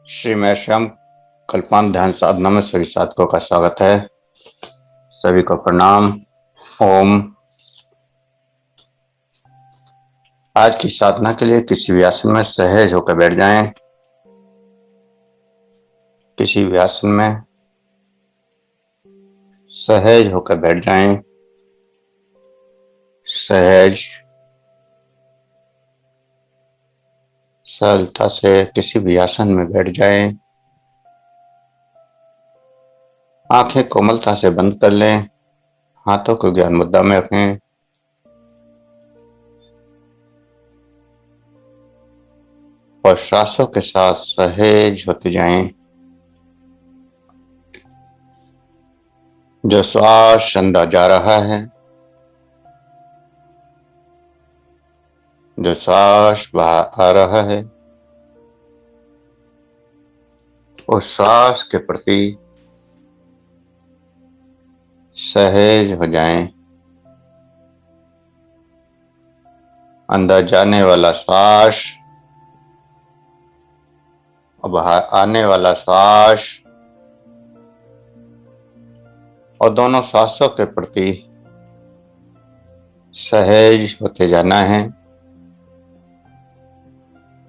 श्री श्याम कल्पांत ध्यान साधना में सभी साधकों का स्वागत है। सभी को प्रणाम। ओम। आज की साधना के लिए किसी भी आसन में सहज होकर बैठ जाएं। किसी भी आसन में सहज होकर बैठ जाएं। सहज सरलता से किसी भी आसन में बैठ जाएं। आंखें कोमलता से बंद कर लें। हाथों को ज्ञान मुद्रा में रखें। और श्वासों के साथ सहज होते जाएं। जो श्वास अंदर जा रहा है, जो श्वास बाहर आ रहा है, उस श्वास के प्रति सहज हो जाएं। अंदर जाने वाला श्वास और बाहर आने वाला श्वास और दोनों श्वासों के प्रति सहज होते जाना है।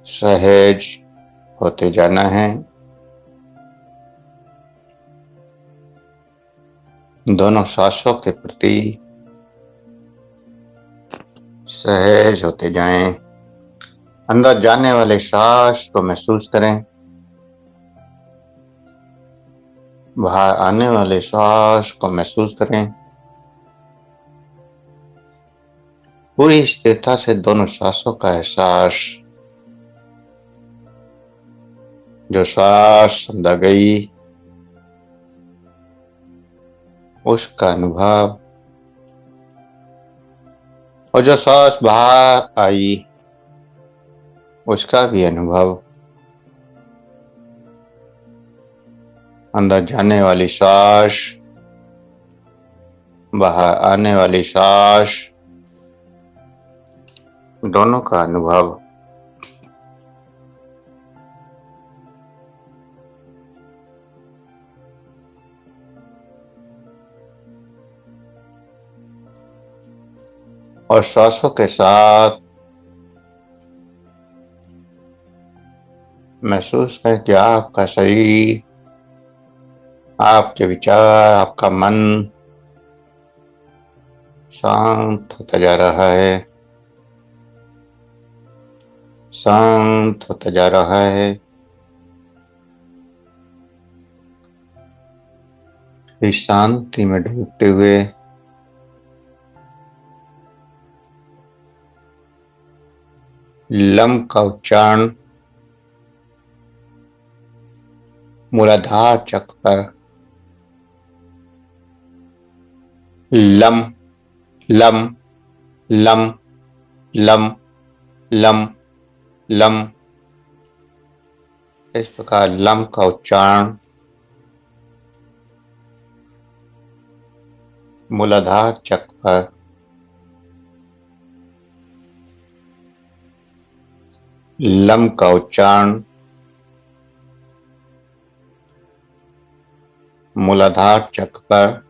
सहज होते जाना है। दोनों श्वासों के प्रति सहज होते जाएं। अंदर जाने वाले श्वास को महसूस करें। बाहर आने वाले श्वास को महसूस करें। पूरी स्थिरता से दोनों श्वासों का एहसास। जो श्वास अंदर गई उसका अनुभव और जो श्वास बाहर आई उसका भी अनुभव। अंदर जाने वाली श्वास, बाहर आने वाली श्वास, दोनों का अनुभव। और श्वासों के साथ महसूस करें कि आपका शरीर, आपके विचार, आपका मन शांत होता जा रहा है। शांत होता जा रहा है। इस शांति में डूबते हुए लम का उच्चारण मूलाधार चक्र पर lump lump lump lump lump lump, इस प्रकार लम का उच्चारण मूलाधार चक्र पर लम का उच्चारण मूलाधार चक्र पर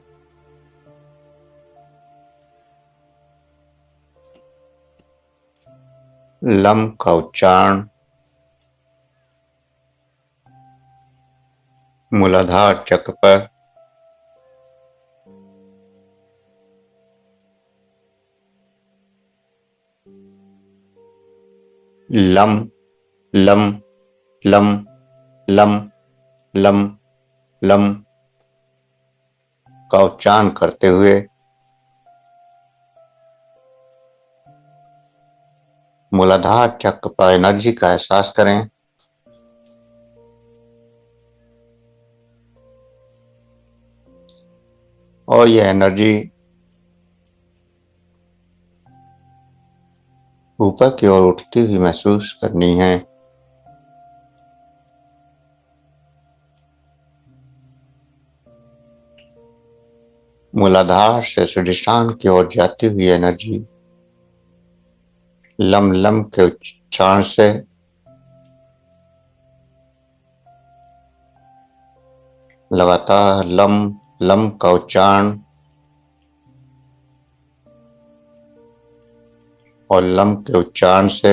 लम का उच्चारण मूलाधार चक्र पर lump lump lump lump lump lump का उच्चारण करते हुए मूलाधार चक्र पर एनर्जी का एहसास करें। और यह एनर्जी ऊपर की ओर उठती हुई महसूस करनी है। मूलाधार से स्वादिष्ठान की ओर जाती हुई एनर्जी लम लम के उच्चारण से लगातार लम लम का उच्चारण और लम के उच्चारण से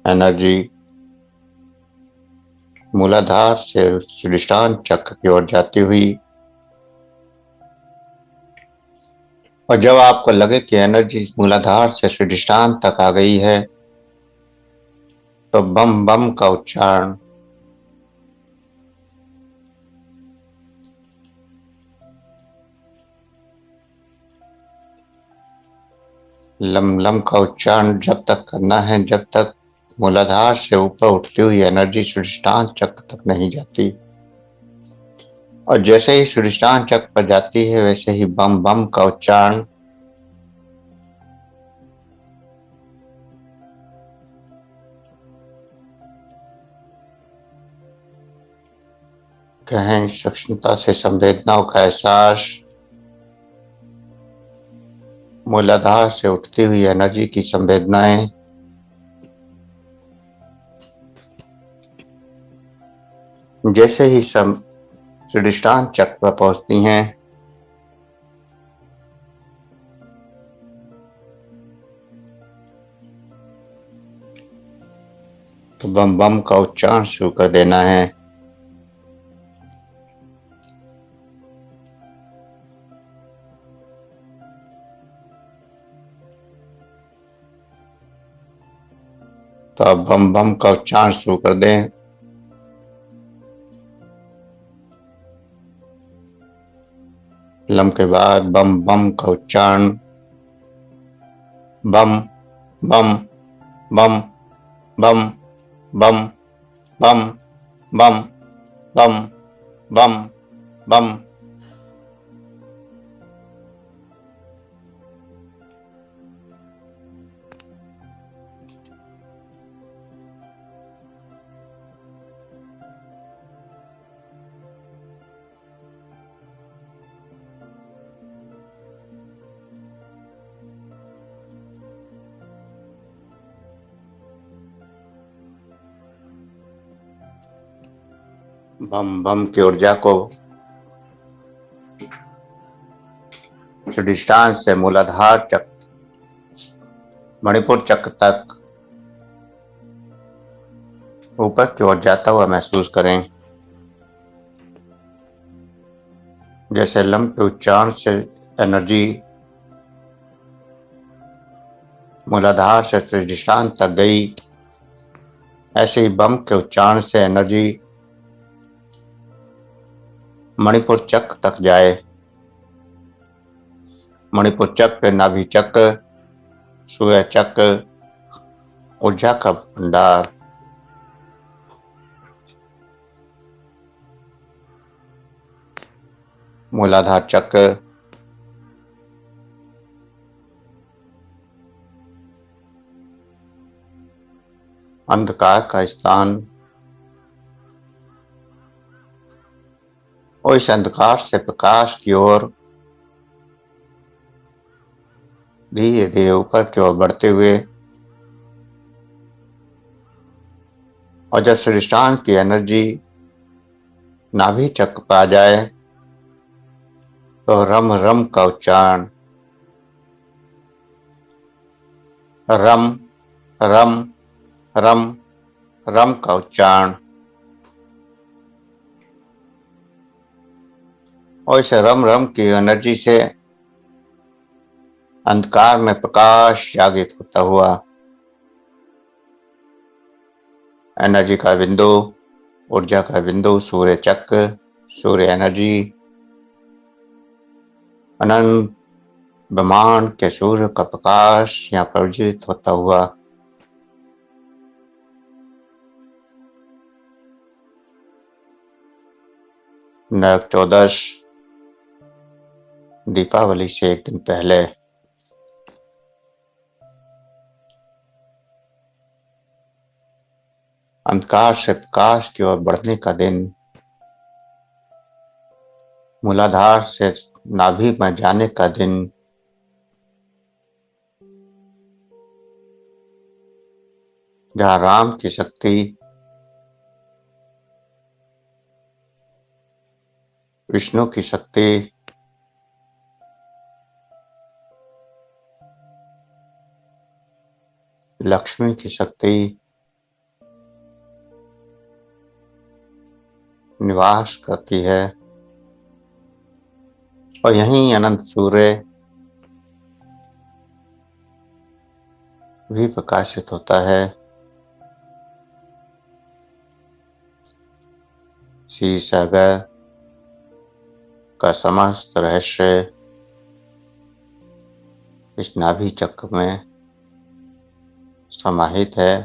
एनर्जी मूलाधार से स्वादिष्टान चक्र की ओर जाती हुई, और जब आपको लगे कि एनर्जी मूलाधार से स्वादिष्टान तक आ गई है तो बम बम का उच्चारण लम लम का उच्चारण जब तक करना है जब तक मूलाधार से ऊपर उठती हुई एनर्जी स्वादिष्टान चक्र तक नहीं जाती। और जैसे ही स्वादिष्टान चक्र पर जाती है वैसे ही बम बम का उच्चारण गहन सूक्ष्मता से संवेदनाओं का एहसास, मूलाधार से उठती हुई एनर्जी की संवेदनाएं जैसे ही स्वादिष्टान चक्र पर पहुंचती हैं तो बम बम का उच्चारण शुरू कर देना है। तो अब बम बम का उच्चारण शुरू कर दें। लम के बाद बम बम का उच्चारण बम बम बम बम बम बम बम बम बम बम। बम बम की ऊर्जा को स्वादिष्टान से मूलाधार चक्र मणिपुर चक्र तक ऊपर की ओर जाता हुआ महसूस करें। जैसे लम के उच्चारण से एनर्जी मूलाधार से स्वादिष्टान तक गई, ऐसे ही बम के उच्चारण से एनर्जी मणिपुर चक्र तक जाए। मणिपुर चक्र, नाभि चक्र, सूर्य चक्र, ऊर्जा का भंडार। मूलाधार चक्र, अंधकार का स्थान, और इस अंधकार से प्रकाश की ओर धीरे धीरे ऊपर की ओर बढ़ते हुए, और जब स्वादिष्टान की एनर्जी नाभि चक्र पर आ जाए तो रम रम का उच्चारण रम रम रम रम का उच्चारण, और इस रम रम की एनर्जी से अंधकार में प्रकाश जागृत होता हुआ एनर्जी का बिंदु, ऊर्जा का बिंदु सूर्य चक्र, सूर्य एनर्जी, अनंत ब्रह्मांड के सूर्य का प्रकाश यहाँ प्रज्वलित होता हुआ नरक चौदस दीपावली से एक दिन पहले अंधकार से प्रकाश की ओर बढ़ने का दिन, मूलाधार से नाभि में जाने का दिन, जहाँ राम की शक्ति विष्णु की शक्ति, लक्ष्मी की शक्ति निवास करती है और यहीं अनंत सूर्य भी प्रकाशित होता है। क्षीर सागर का समस्त रहस्य इस नाभि चक्र में समाहित है।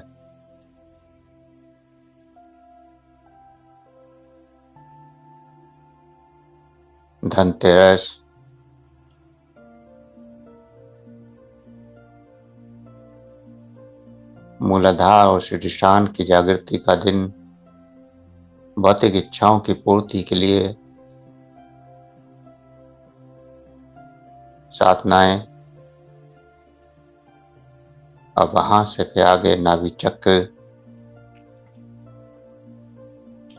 धनतेरस, मूलाधार और शीर्षासन की जागृति का दिन भौतिक इच्छाओं की पूर्ति के लिए साधनाएं, और वहां से फिर आगे नाभि चक्र,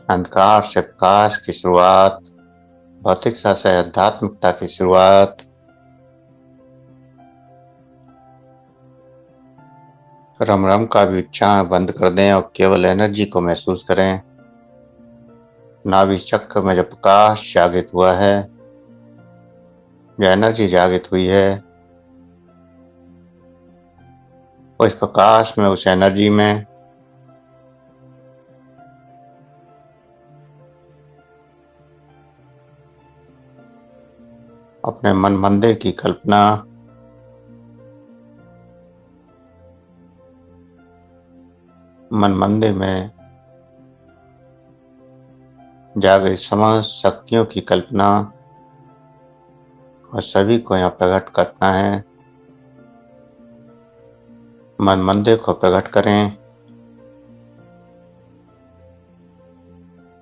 अंधकार से प्रकाश की शुरुआत, भौतिकता से आध्यात्मिकता की शुरुआत। रम रम का भी उच्चारण बंद कर दें और केवल एनर्जी को महसूस करें। नाभि चक्र में जो प्रकाश जागृत हुआ है, जो एनर्जी जागृत हुई है, उस प्रकाश में, उस एनर्जी में अपने मन मंदिर की कल्पना, मन मंदिर में जागृत समस्त शक्तियों की कल्पना और सभी को यहाँ प्रकट करना है। मन मंदिर को प्रकट करें,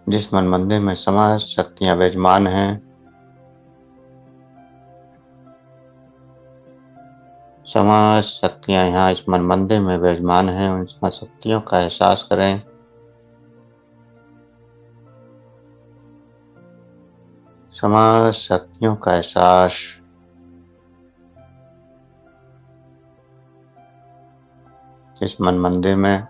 जिस मन मंदिर में समस्त शक्तियां विराजमान हैं। समस्त शक्तियां यहाँ इस मन मंदिर में विराजमान हैं, उन शक्तियों का एहसास करें। समस्त शक्तियों का एहसास इस मन मंदिर में।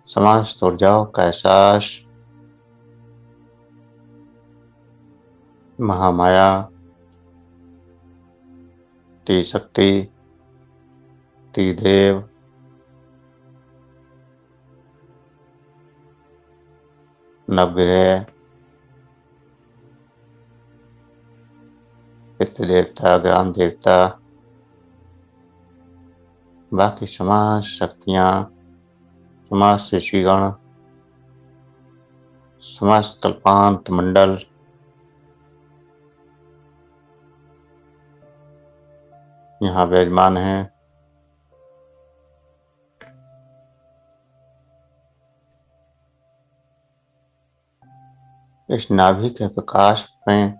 समस्त ऊर्जाओं का एहसास महामाया, त्रिशक्ति, त्रिदेव, नवग्रह, पितृ देवता, ग्राम देवता, बाकी समस्त शक्तियां, समस्त ऋषिगण, समस्त कल्पांत मंडल यहाँ विराजमान हैं। इस नाभि के प्रकाश में,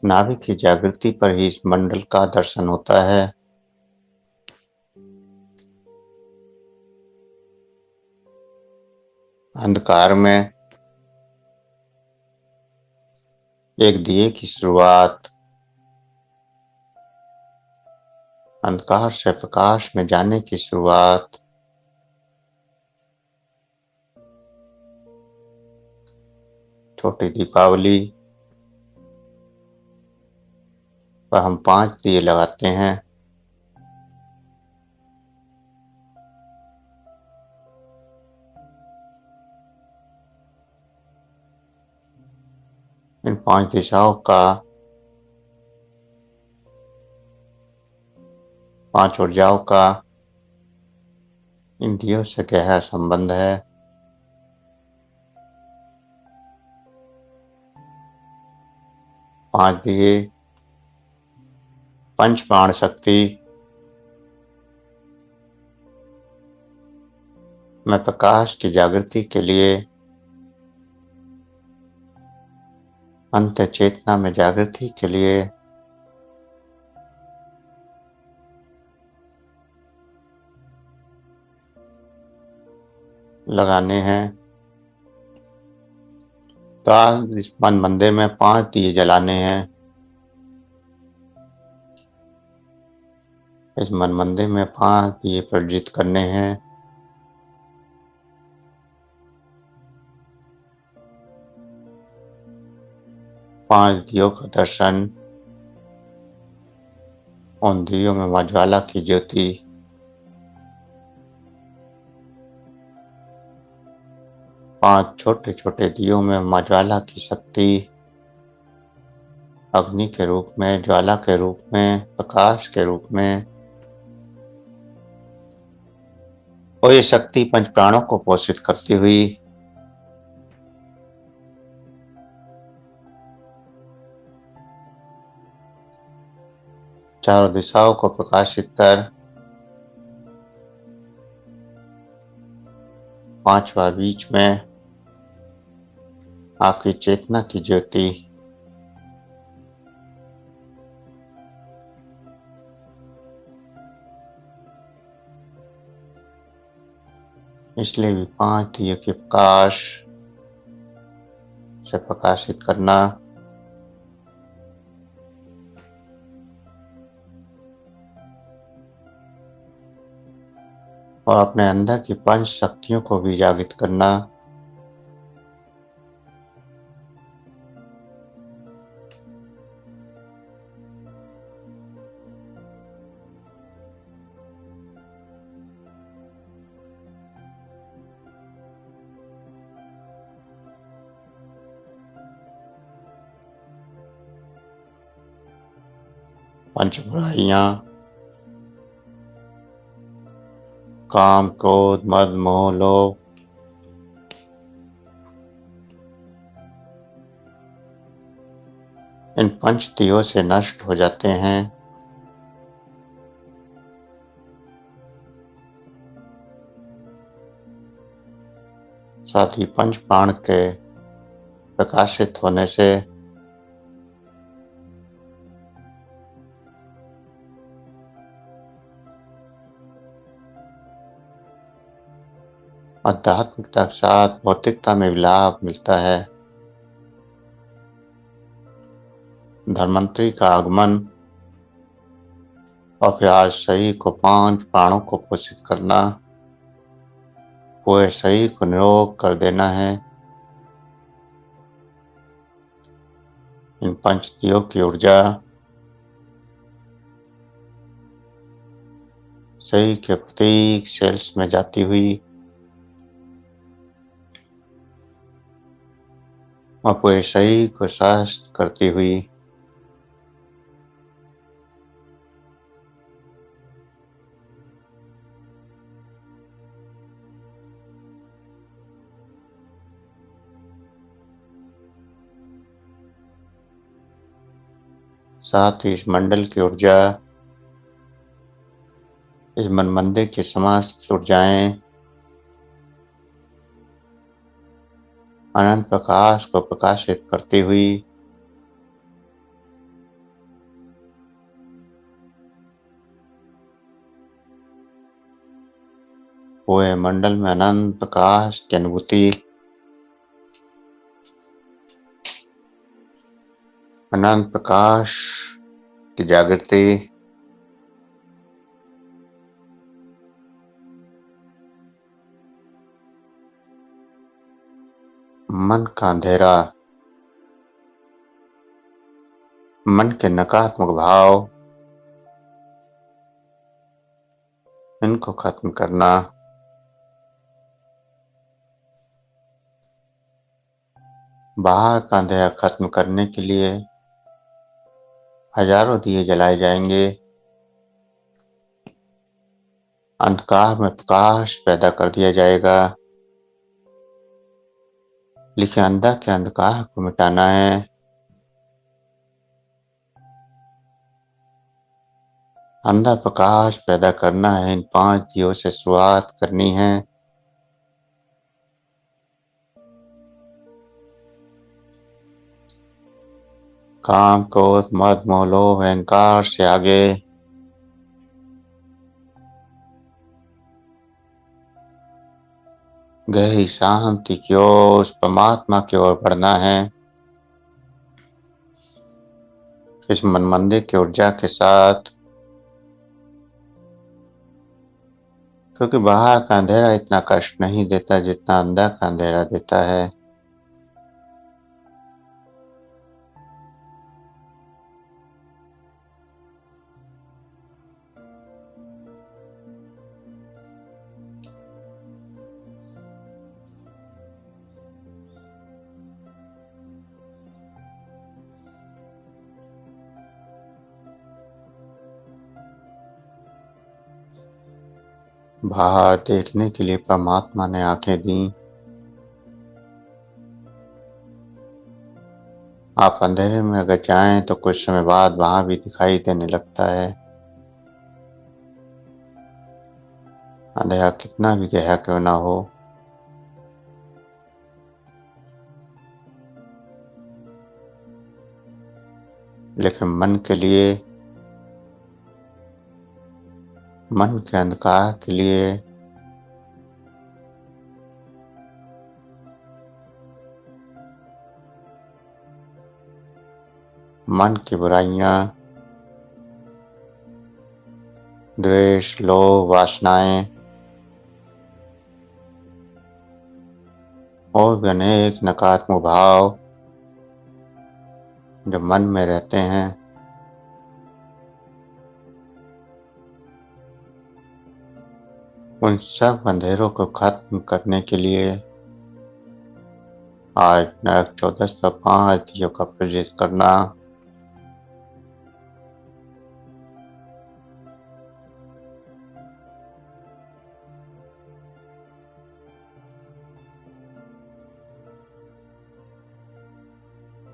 नाभि की जागृति पर ही इस मंडल का दर्शन होता है। अंधकार में एक दिए की शुरुआत, अंधकार से प्रकाश में जाने की शुरुआत। छोटी दीपावली पर हम 5 दिए लगाते हैं। इन 5 दिशाओं का, 5 ऊर्जाओं का इन दियों से गहरा संबंध है। पांच दिए पंच प्राण शक्ति में प्रकाश की जागृति के लिए, अंत चेतना में जागृति के लिए लगाने हैं। तो आज इस मन मंदिर में 5 दिए जलाने हैं। इस मन मंदिर में 5 दिए प्रज्वलित करने हैं। पांच दियों का दर्शन, उन दियों में मां ज्वाला की ज्योति, पांच छोटे छोटे दियों में मां ज्वाला की शक्ति, अग्नि के रूप में, ज्वाला के रूप में, प्रकाश के रूप में। और ये शक्ति पंच प्राणों को पोषित करती हुई चारों दिशाओं को प्रकाशित कर पांचवा बीच में आपकी चेतना की ज्योति, इसलिए भी 5 दिए के प्रकाश से प्रकाशित करना। और अपने अंदर की पंच शक्तियों को भी जागृत करना। पंच बुराइयां, काम, क्रोध, मद, मोह, लोभ, इन पंच दियों से नष्ट हो जाते हैं। साथ ही पंच प्राण के प्रकाशित होने से आध्यात्मिकता के साथ भौतिकता में भी लाभ मिलता है। धन्वंतरि का आगमन और फिर आज शरीर को 5 प्राणों को पोषित करना, पूरे शरीर को निरोग कर देना है। इन पंच दियों की ऊर्जा शरीर के प्रत्येक सेल्स में जाती हुई और पूरे शरीर को स्वस्थ करती हुई साथ ही इस मंडल की ऊर्जा, इस मन मंदिर की समस्त ऊर्जाएं अनंत प्रकाश को प्रकाशित करती हुई पूरे मंडल में अनंत प्रकाश की अनुभूति, अनंत प्रकाश की जागृति, मन का अंधेरा, मन के नकारात्मक भाव, इनको खत्म करना। बाहर का अंधेरा खत्म करने के लिए हजारों दिए जलाए जाएंगे। अंधकार में प्रकाश पैदा कर दिया जाएगा। लेकिन अंदर के अंधकार को मिटाना है। अंदर प्रकाश पैदा करना है। इन 5 दियों से शुरुआत करनी है। काम, क्रोध, मद, मोह, लोभ, अहंकार से आगे गहरी शांति की ओर, उस परमात्मा की ओर बढ़ना है। इस मन मंदिर की ऊर्जा के साथ, क्योंकि बाहर का अंधेरा इतना कष्ट नहीं देता जितना अंदर का अंधेरा देता है। बाहर देखने के लिए परमात्मा ने आंखें दी। आप अंधेरे में अगर जाएं तो कुछ समय बाद वहां भी दिखाई देने लगता है। अंधेरा कितना भी गहरा क्यों ना हो, लेकिन मन के लिए, मन के अंधकार के लिए मन की बुराइयां, द्वेष, लोभ, वासनाएं और भी अनेक नकारात्मक भाव जो मन में रहते हैं, उन सब अंधेरों को खत्म करने के लिए आज नरक 1405 दियों का प्रज्वलित करना,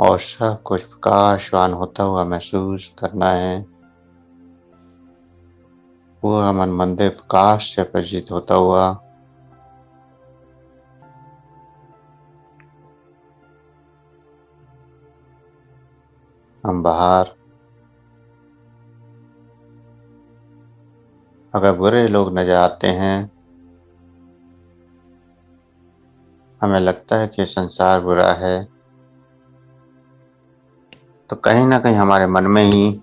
और सब कुछ प्रकाशवान होता हुआ महसूस करना है। पूरा मन मंदिर प्रकाश से प्रज्वलित होता हुआ हम बाहर, अगर बुरे लोग नजर आते हैं, हमें लगता है कि संसार बुरा है, तो कहीं ना कहीं हमारे मन में ही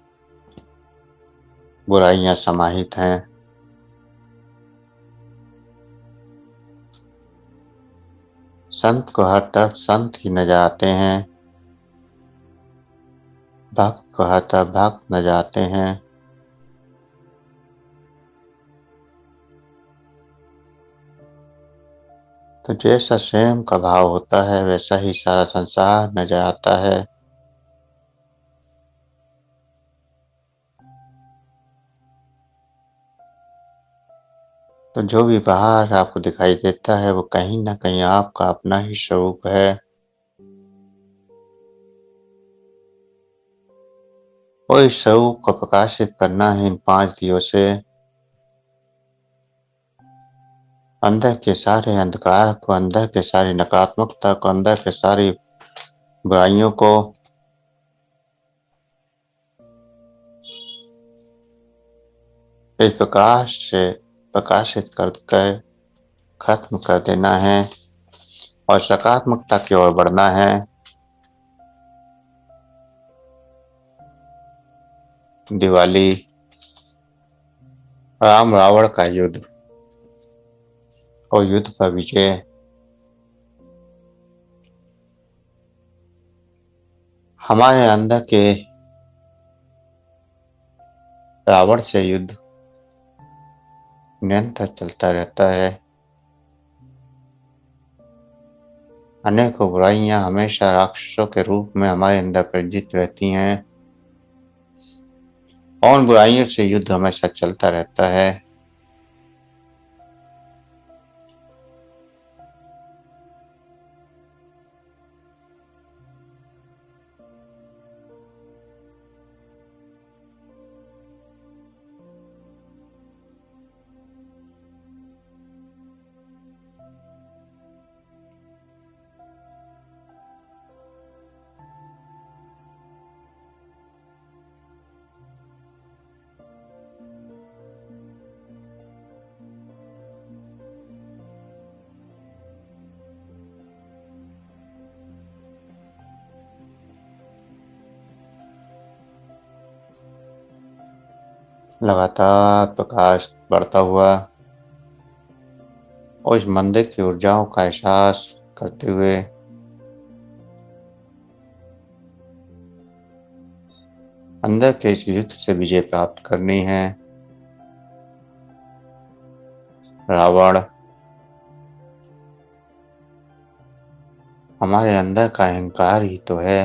बुराइयां समाहित हैं। संत को हर तरफ संत ही नजर आते हैं, भक्त को हर तरफ भक्त नजर आते हैं। तो जैसा स्वयं का भाव होता है वैसा ही सारा संसार नजर आता है। तो जो भी बाहर आपको दिखाई देता है वो कहीं ना कहीं आपका अपना ही स्वरूप है। और इस स्वरूप को प्रकाशित करना है इन 5 दियों से। अंदर के सारे अंधकार को, अंदर के सारी नकारात्मकता को, अंदर के सारी बुराइयों को इस प्रकाश से प्रकाशित करके खत्म कर देना है और सकारात्मकता की ओर बढ़ना है। दिवाली, राम रावण का युद्ध और युद्ध पर विजय। हमारे अंदर के रावण से युद्ध निरंतर चलता रहता है। अनेकों बुराइयां हमेशा राक्षसों के रूप में हमारे अंदर प्रज्वलित रहती हैं और उन बुराइयों से युद्ध हमेशा चलता रहता है। लगातार प्रकाश बढ़ता हुआ और इस मंदिर की ऊर्जाओं का एहसास करते हुए अंदर के इस युद्ध से विजय प्राप्त करनी है। रावण हमारे अंदर का अहंकार ही तो है,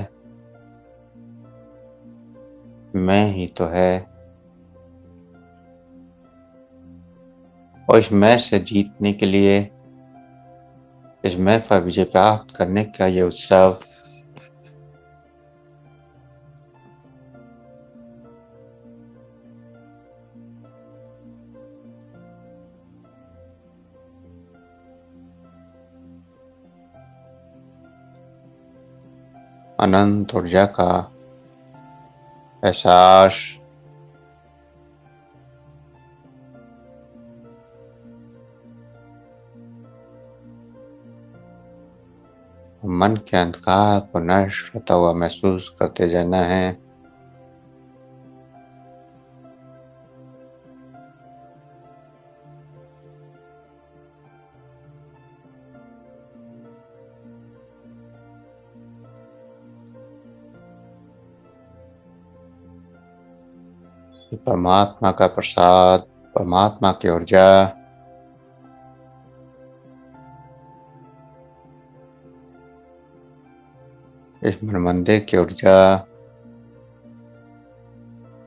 मैं ही तो है, और इस मैं से जीतने के लिए, इस मैं पर विजय प्राप्त करने का ये उत्सव अनंत ऊर्जा का एहसास मन के अंधकार को नष्ट होता हुआ महसूस करते जाना है। परमात्मा का प्रसाद, परमात्मा की ऊर्जा इस मन मंदिर की ऊर्जा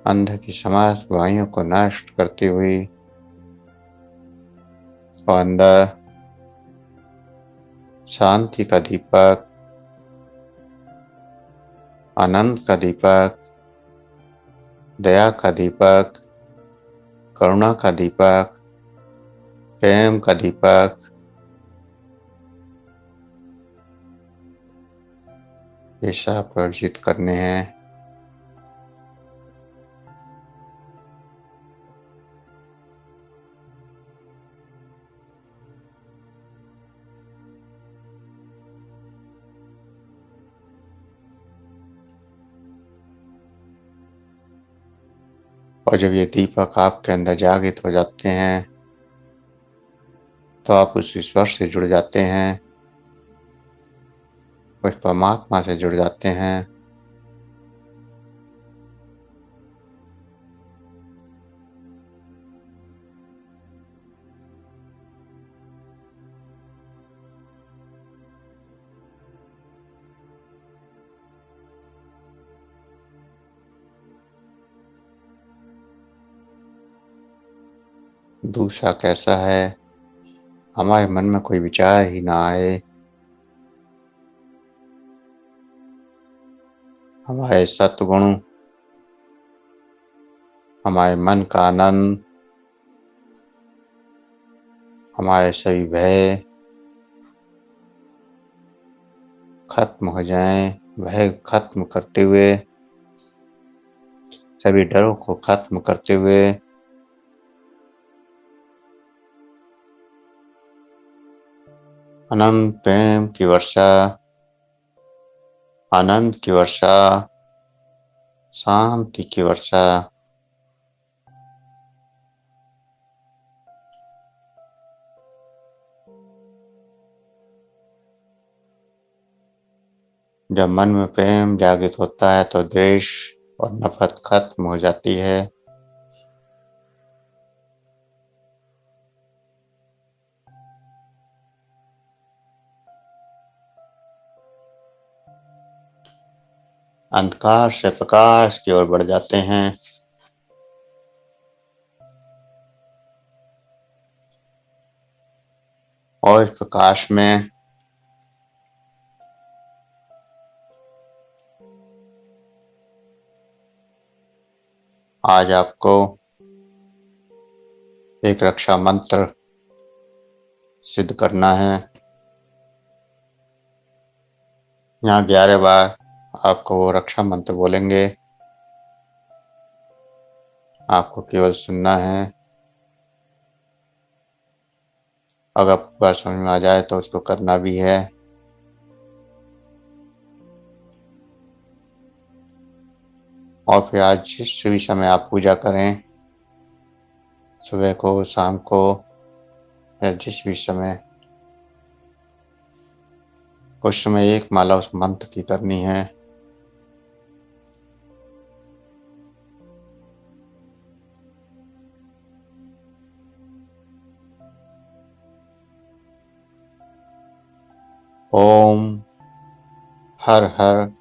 अंधर की समस्त बुराइयों को नष्ट करती हुई और अंदर शांति का दीपक, आनंद का दीपक, दया का दीपक, करुणा का दीपक, प्रेम का दीपक ये सब प्रज्वलित करने हैं। और जब ये दीपक आपके अंदर जागृत हो जाते हैं तो आप उस ईश्वर से जुड़ जाते हैं, उस परमात्मा से जुड़ जाते हैं। दूसरा कैसा है, हमारे मन में कोई विचार ही ना आए, हमारे सत्गुण, हमारे मन का आनंद, हमारे सभी भय खत्म हो जाएं। भय खत्म करते हुए, सभी डरों को खत्म करते हुए अनंत प्रेम की वर्षा, आनंद की वर्षा, शांति की वर्षा जब मन में प्रेम जागृत होता है तो द्वेष और नफरत खत्म हो जाती है। अंधकार से प्रकाश की ओर बढ़ जाते हैं। और इस प्रकाश में आज आपको एक रक्षा मंत्र सिद्ध करना है। यहाँ 11 बार आपको वो रक्षा मंत्र बोलेंगे, आपको केवल सुनना है। अगर पूरा समझ में आ जाए तो उसको करना भी है। और फिर आज जिस भी समय आप पूजा करें सुबह को, शाम को या जिस भी समय, उस समय एक माला उस मंत्र की करनी है। ओम हर हर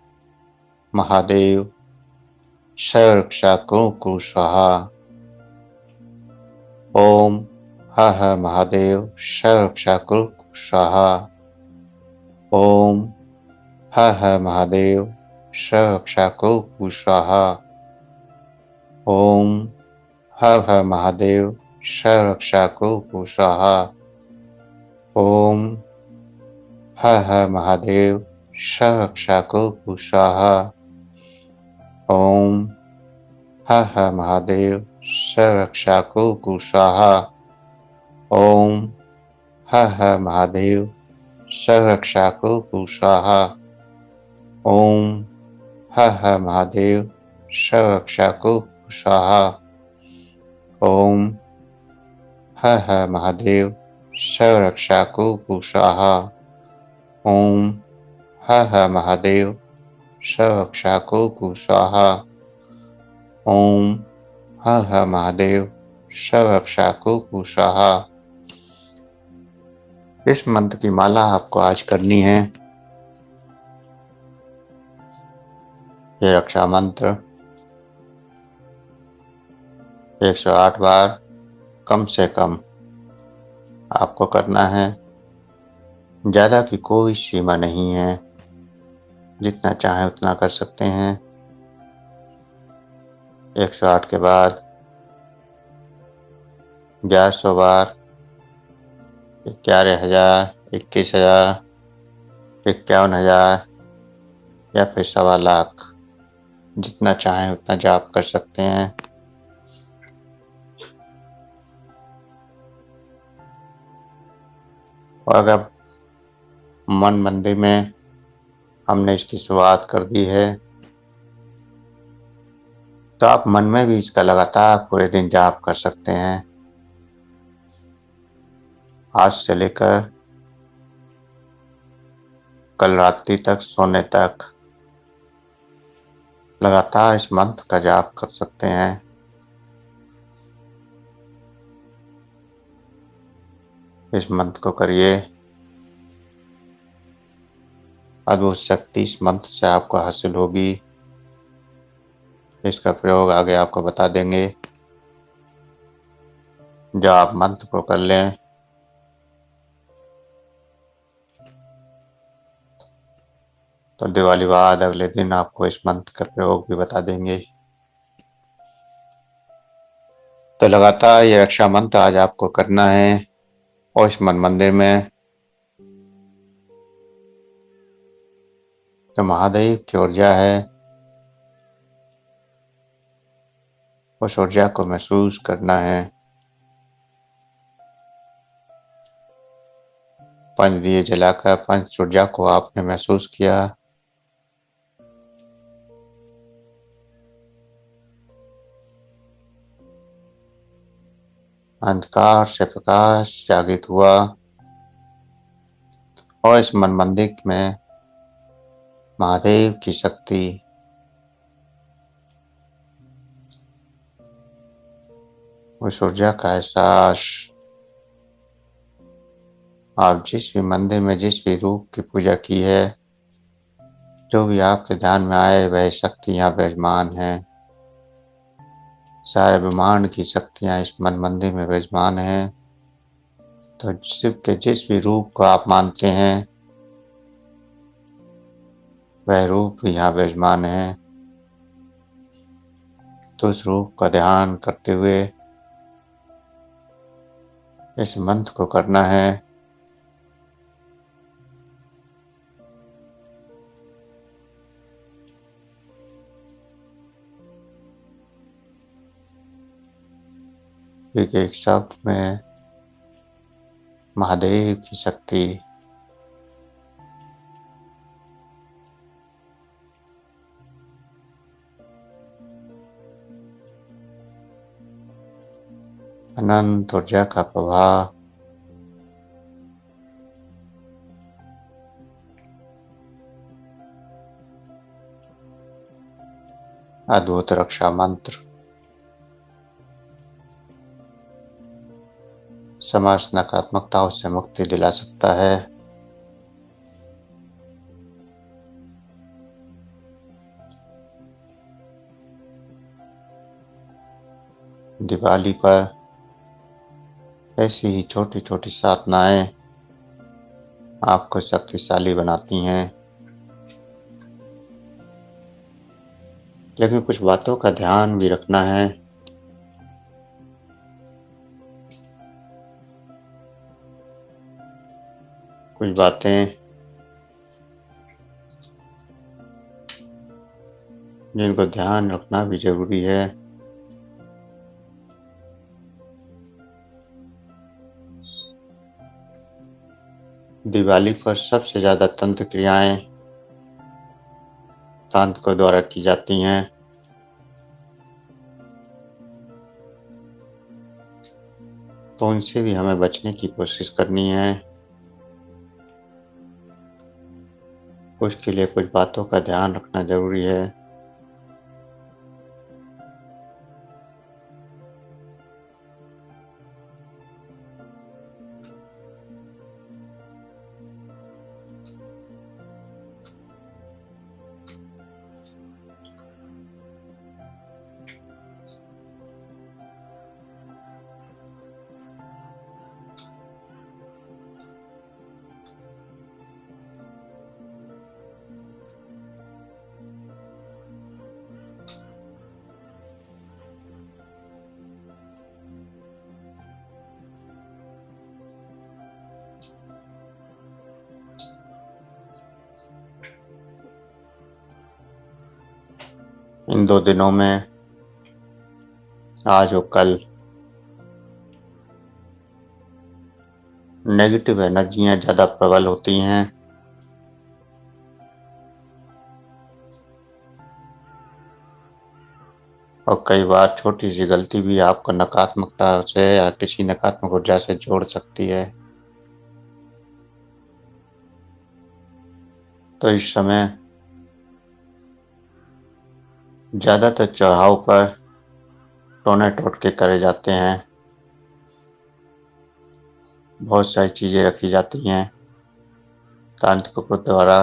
महादेव सर्वरक्षा कुरु स्वाहा। ओम हर हर महादेव सर्वरक्षा कुरु स्वाहा। ओम हर हर महादेव सर्वरक्षा कुरु स्वाहा। ओम हर हर महादेव सर्वरक्षा कुरु स्वाहा। ओम हर हर महादेव सर्वरक्षा कुरु स्वाहा। ओम हर हर महादेव सर्वरक्षा कुरु स्वाहा। ओम हर हर महादेव सर्वरक्षा कुरु स्वाहा। ओम हर हर महादेव सर्वरक्षा कुरु स्वाहा। ओम हर हर महादेव सर्वरक्षा कुरु स्वाहा। ओम हर हर महादेव सर्वरक्षा कुरु स्वाहा। ओम हर हर महादेव सर्वरक्षा कुरु स्वाहा। इस मंत्र की माला आपको आज करनी है। ये रक्षा मंत्र 108 बार कम से कम आपको करना है। ज़्यादा की कोई सीमा नहीं है, जितना चाहे उतना कर सकते हैं। 108 के बाद 1100 बार, 11,000, 21,000, 51,000 या फिर 1,25,000, जितना चाहे उतना जाप कर सकते हैं। और अगर मन मंदिर में हमने इसकी शुरुआत कर दी है, तो आप मन में भी इसका लगातार पूरे दिन जाप कर सकते हैं। आज से लेकर कल रात्रि तक सोने तक लगातार इस मंत्र का जाप कर सकते हैं। इस मंत्र को करिए। अद्भुत शक्ति इस मंत्र से आपको हासिल होगी। इसका प्रयोग आगे आपको बता देंगे। जब आप मंत्र को कर लें, तो दिवाली बाद अगले दिन आपको इस मंत्र का प्रयोग भी बता देंगे। तो लगातार ये रक्षा मंत्र आज आपको करना है। और इस मन मंदिर में जो महादेव की ऊर्जा है, उस ऊर्जा को महसूस करना है। पंच दिए जलाकर पंच ऊर्जा को आपने महसूस किया। अंधकार से प्रकाश जागृत हुआ और इस मन मंदिर में महादेव की शक्ति, उस ऊर्जा का एहसास, आप जिस भी मंदिर में जिस भी रूप की पूजा की है, जो भी आपके ध्यान में आए वह शक्ति यहाँ विराजमान है। सारे ब्रह्मांड की शक्तियाँ इस मन मंदिर में विराजमान हैं। तो शिव के जिस भी रूप को आप मानते हैं, वह रूप भी यहाँ विराजमान है। तो उस रूप का ध्यान करते हुए इस मंत्र को करना है। एक शब्द में महादेव की शक्ति, अनंत ऊर्जा का प्रवाह अद्भुत रक्षा मंत्र समस्त नकारात्मकताओं से मुक्ति दिला सकता है। दिवाली पर ऐसी ही छोटी छोटी साधनाएं आपको शक्तिशाली बनाती हैं, लेकिन कुछ बातों का ध्यान भी रखना है। कुछ बातें जिनको ध्यान रखना भी जरूरी है। दिवाली पर सबसे ज्यादा तंत्र क्रियाएं तांत्रिकों द्वारा की जाती हैं। तो उनसे भी हमें बचने की कोशिश करनी है। उसके लिए कुछ बातों का ध्यान रखना जरूरी है। इन 2 दिनों में आज और कल नेगेटिव एनर्जियां ज्यादा प्रबल होती हैं। और कई बार छोटी सी गलती भी आपको नकारात्मकता से या किसी नकारात्मक ऊर्जा से जोड़ सकती है। तो इस समय ज्यादातर चौराहों पर टोने टोटके करे जाते हैं। बहुत सारी चीजें रखी जाती हैं तांत्रिकों द्वारा।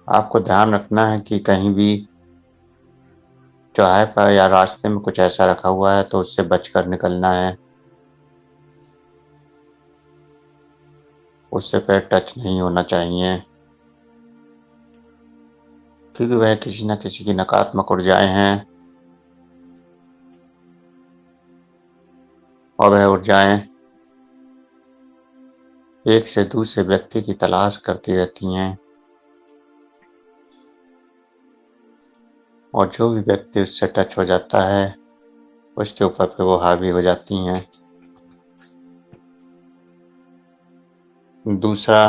आपको ध्यान रखना है कि कहीं भी चौराहे पर या रास्ते में कुछ ऐसा रखा हुआ है तो उससे बचकर निकलना है। उससे पैर टच नहीं होना चाहिए, क्योंकि वह किसी न किसी की नकारात्मक ऊर्जाएं हैं और वह ऊर्जाएं एक से दूसरे व्यक्ति की तलाश करती रहती हैं और जो भी व्यक्ति उससे टच हो जाता है उसके ऊपर फिर वो हावी हो जाती हैं। दूसरा,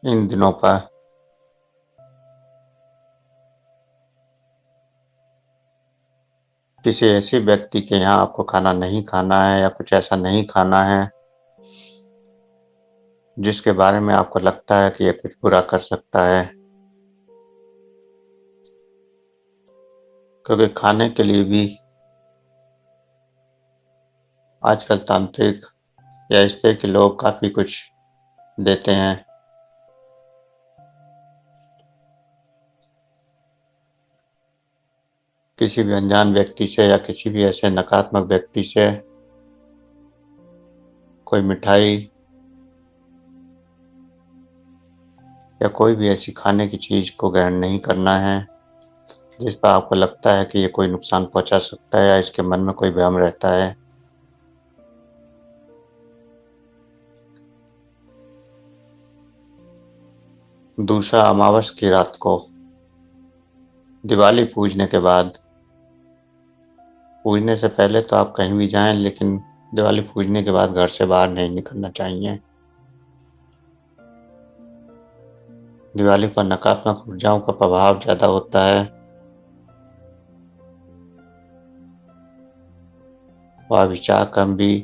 इन दिनों पर किसी ऐसे व्यक्ति के यहाँ आपको खाना नहीं खाना है या कुछ ऐसा नहीं खाना है जिसके बारे में आपको लगता है कि यह कुछ बुरा कर सकता है, क्योंकि खाने के लिए भी आजकल तांत्रिक या इस तरह के लोग काफी कुछ देते हैं। किसी भी अनजान व्यक्ति से या किसी भी ऐसे नकारात्मक व्यक्ति से कोई मिठाई या कोई भी ऐसी खाने की चीज को ग्रहण नहीं करना है जिस पर आपको लगता है कि ये कोई नुकसान पहुंचा सकता है या इसके मन में कोई भ्रम रहता है। दूसरा, अमावस की रात को दिवाली पूजने के बाद, पूजने से पहले तो आप कहीं भी जाएं, लेकिन दिवाली पूजने के बाद घर से बाहर नहीं निकलना चाहिए। दिवाली पर नकारात्मक ऊर्जाओं का प्रभाव ज़्यादा होता है। वह विचार कर्म भी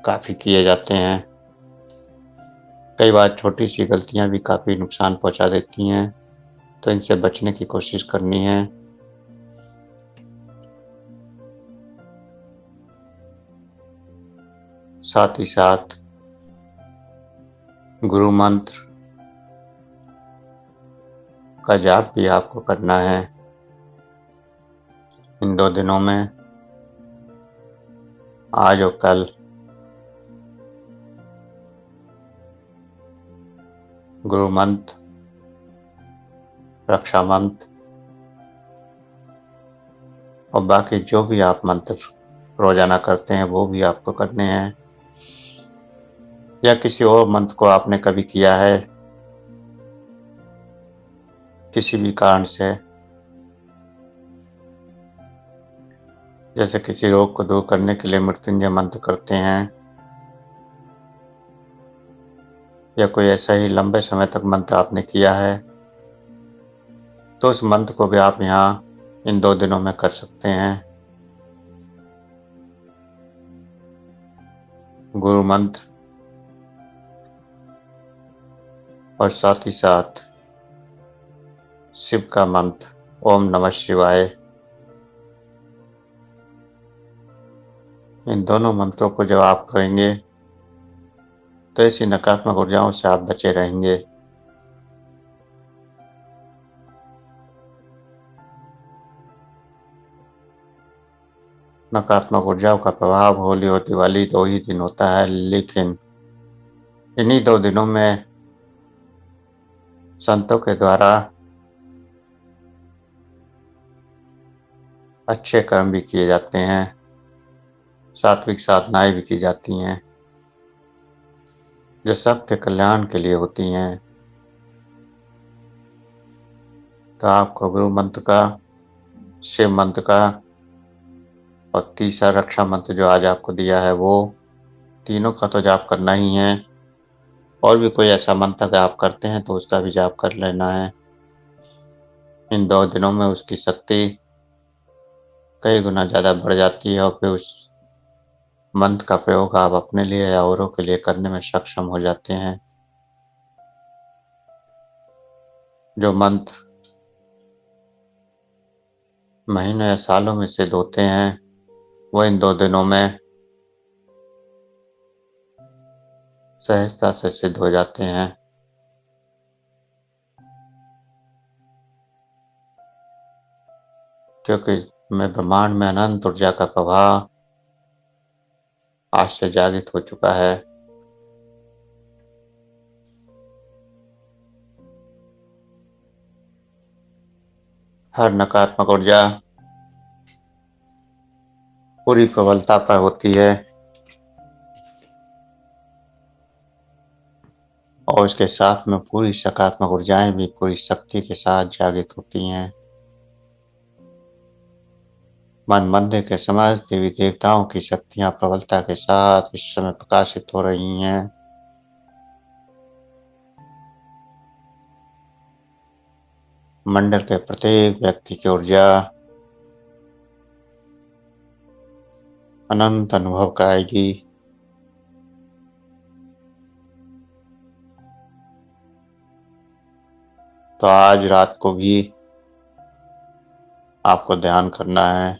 काफ़ी किए जाते हैं। कई बार छोटी सी गलतियां भी काफ़ी नुकसान पहुंचा देती हैं, तो इनसे बचने की कोशिश करनी है। साथ ही साथ गुरु मंत्र का जाप भी आपको करना है इन 2 दिनों में, आज और कल। गुरु मंत्र, रक्षा मंत्र और बाकी जो भी आप मंत्र रोजाना करते हैं वो भी आपको करने हैं। या किसी और मंत्र को आपने कभी किया है किसी भी कारण से, जैसे किसी रोग को दूर करने के लिए मृत्युंजय मंत्र करते हैं, या कोई ऐसा ही लंबे समय तक मंत्र आपने किया है, तो उस मंत्र को भी आप यहाँ इन 2 दिनों में कर सकते हैं। गुरु मंत्र और साथ ही साथ शिव का मंत्र ओम नमः शिवाय, इन दोनों मंत्रों को जब आप करेंगे तो ऐसी नकारात्मक ऊर्जाओं से आप बचे रहेंगे। नकारात्मक ऊर्जाओं का प्रभाव होली और दिवाली 2 ही दिन होता है, लेकिन इन्हीं 2 दिनों में संतों के द्वारा अच्छे कर्म भी किए जाते हैं, सात्विक साधनाएं भी की जाती हैं जो सबके कल्याण के लिए होती हैं। तो आपको गुरु मंत्र का, शिव मंत्र का और तीसरा रक्षा मंत्र जो आज आपको दिया है, वो तीनों का तो जाप करना ही है। और भी कोई ऐसा मंत्र अगर आप करते हैं तो उसका भी जाप कर लेना है। इन 2 दिनों में उसकी शक्ति कई गुना ज़्यादा बढ़ जाती है और फिर उस मंत्र का प्रयोग आप अपने लिए या औरों के लिए करने में सक्षम हो जाते हैं। जो मंत्र महीनों या सालों में सिद्ध होते हैं, वो इन 2 दिनों में सहजता से सिद्ध हो जाते हैं। क्योंकि मैं ब्रह्मांड में अनंत ऊर्जा का प्रवाह आज से जागृत हो चुका है। हर नकारात्मक ऊर्जा पूरी प्रबलता पर होती है और उसके साथ में पूरी सकारात्मक ऊर्जाएं भी पूरी शक्ति के साथ जागृत होती हैं। मन मंदिर के समस्त देवी देवताओं की शक्तियां प्रबलता के साथ इस समय प्रकाशित हो रही हैं। मंडल के प्रत्येक व्यक्ति की ऊर्जा अनंत अनुभव कराएगी। तो आज रात को भी आपको ध्यान करना है।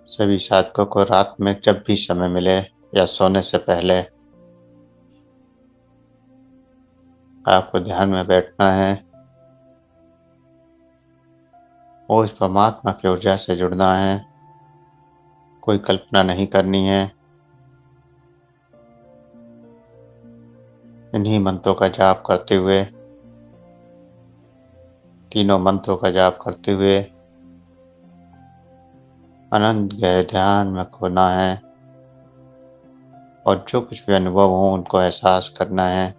सभी साधकों को रात में जब भी समय मिले या सोने से पहले आपको ध्यान में बैठना है और इस परमात्मा की ऊर्जा से जुड़ना है। कोई कल्पना नहीं करनी है। इन्हीं मंत्रों का जाप करते हुए, तीनों मंत्रों का जाप करते हुए अनंत गहरे ध्यान में खोना है और जो कुछ भी अनुभव हो उनको एहसास करना है।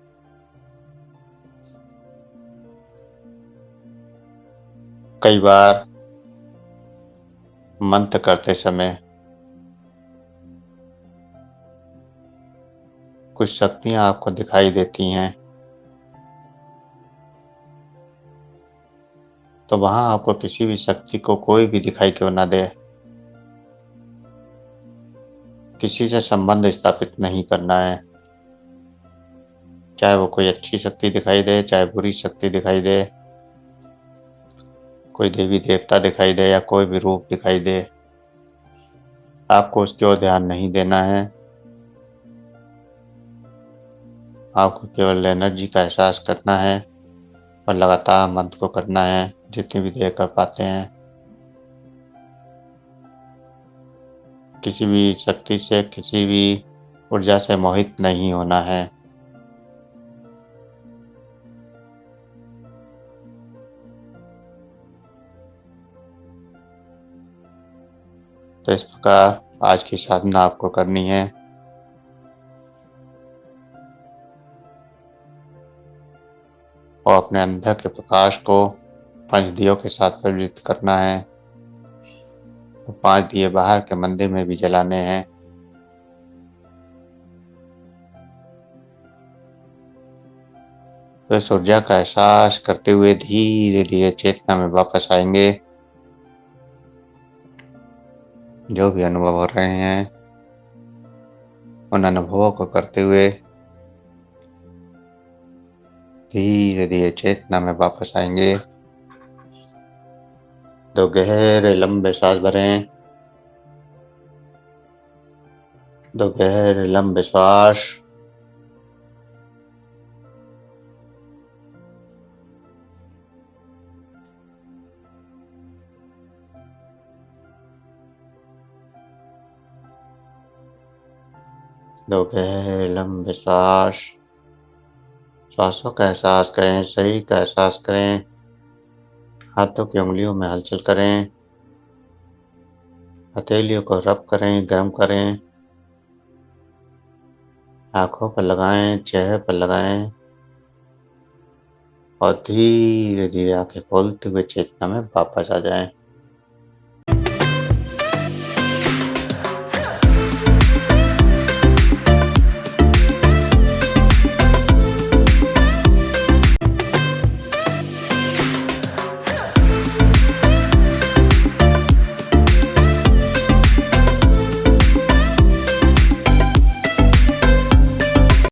कई बार मंत्र करते समय कुछ शक्तियाँ आपको दिखाई देती हैं, तो वहाँ आपको किसी भी शक्ति को कोई भी दिखाई क्यों ना दे, किसी से संबंध स्थापित नहीं करना है। चाहे वो कोई अच्छी शक्ति दिखाई दे, चाहे बुरी शक्ति दिखाई दे, कोई देवी देवता दिखाई दे या कोई भी रूप दिखाई दे, आपको उसकी ओर ध्यान नहीं देना है। आपको केवल एनर्जी का एहसास करना है और लगातार मंत्र को करना है, जितनी भी देर कर पाते हैं। किसी भी शक्ति से, किसी भी ऊर्जा से मोहित नहीं होना है। तो इस प्रकार आज की साधना आपको करनी है। और अपने अंदर के प्रकाश को 5 दियों के साथ प्रज्वलित करना है। तो 5 दिए बाहर के मंदिर में भी जलाने हैं। तो इस ऊर्जा का एहसास करते हुए धीरे धीरे चेतना में वापस आएंगे। जो भी अनुभव हो रहे हैं, उन अनुभवों को करते हुए धीरे धीरे चेतना में वापस आएंगे। 2 गहरे लंबे सांस भरें। 2 गहरे लंबे श्वास। दो गहरे लंबे सांस। सांसों का एहसास करें, शरीर का एहसास करें, हाथों की उंगलियों में हलचल करें, हथेलियों को रब करें, गर्म करें, आंखों पर लगाएं, चेहरे पर लगाएं और धीरे धीरे आंखें खोलते हुए चेतना में वापस आ जाएं।